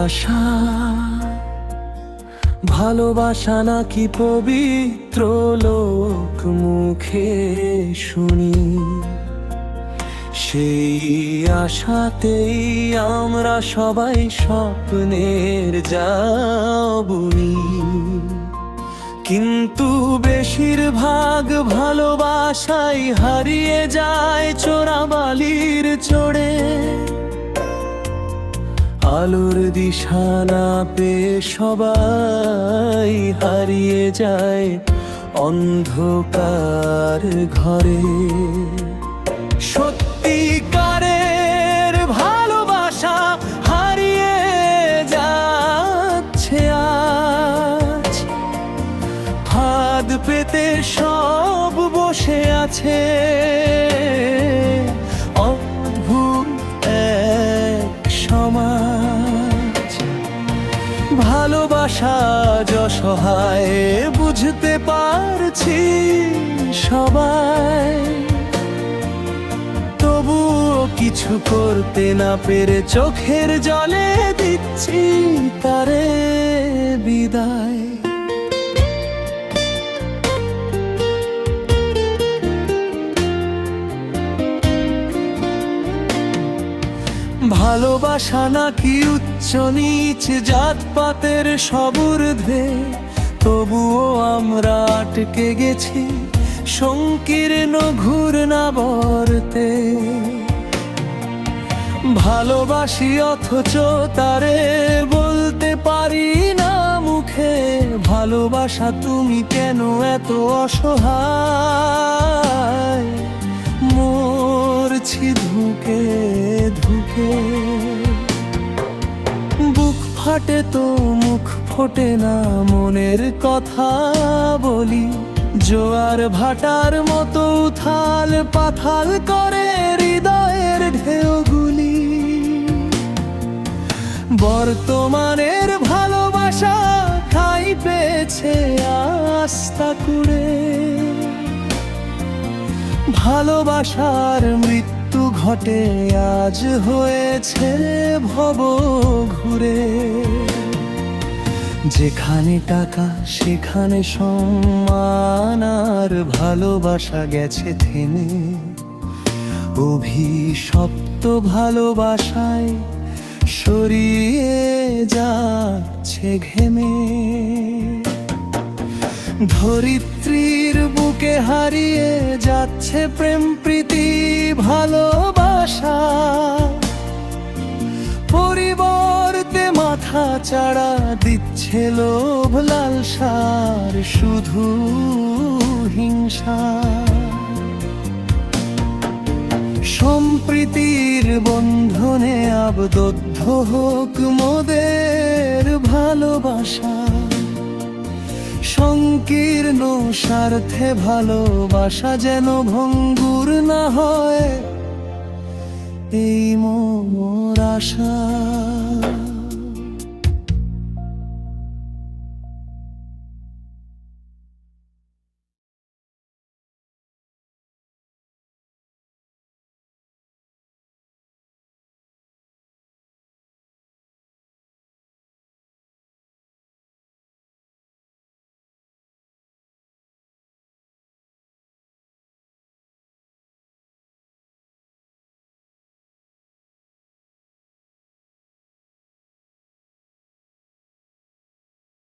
আশা ভালোবাসা নাকি পবিত্র লোক মুখে শুনি, সেই আশাতেই আমরা সবাই স্বপ্নের যাও বুনি। কিন্তু বেশিরভাগ ভালোবাসাই হারিয়ে যায় চোরাবালির চড়ে, আলোর দিশা না পেয়ে সবাই হারিয়ে যায় অন্ধকার ঘরে। সত্যিকারের ভালোবাসা হারিয়ে যাচ্ছে আজ, ফাঁদ পেতে সব বসে আছে অদ্ভুত এক সমাজ। ভালোবাসা অসহায় বুঝতে পারছি সবাই, তবুও কিছু করতে না পেরে চোখের জলে দিচ্ছি তারে বিদায়। ভালোবাসা নাকি উচ্চ নিচ জাতপাতের সব ঊর্ধ্বে, তবুও আমরা আটকে গেছি সংকীর্ণ ঘূর্ণাবর্তে। ভালোবাসি অথচ তারে বলতে পারি না মুখে, ভালোবাসা তুমি কেন এত অসহায়। মরছি ধুকে ধুকে, বুক ফাটে তো মুখ ফোটে না, মনের কথা বলি জোয়ার ভাটার মতো উথাল পাথাল করে হৃদয়ের ঢেউগুলি। বর্তমানের ভালোবাসা ঠাঁই পেয়েছে আস্থা কুড়ে, ভালোবাসার মৃত্যু ঘটে আজ হয়েছে ভব ঘুরে। যেখানে টাকা সেখানে সম্মান, আর ভালোবাসা গেছে থেমে অভিশপ্ত ভালোবাসায় সরিয়ে যাচ্ছে ঘেমে। ধরিত্রীর বুকে হারিয়ে যাচ্ছে প্রেম প্রীতি ভালোবাসা, পরিবর্তে মাথা চাড়া দিচ্ছে লোভ লালসার শুধু হিংসা। সম্প্রীতির বন্ধনে আবদ্ধ হোক মোদের ভালোবাসা, সংকীর্ণ স্বার্থে ভালোবাসা যেন ভঙ্গুর না হয় এই মোর আশা।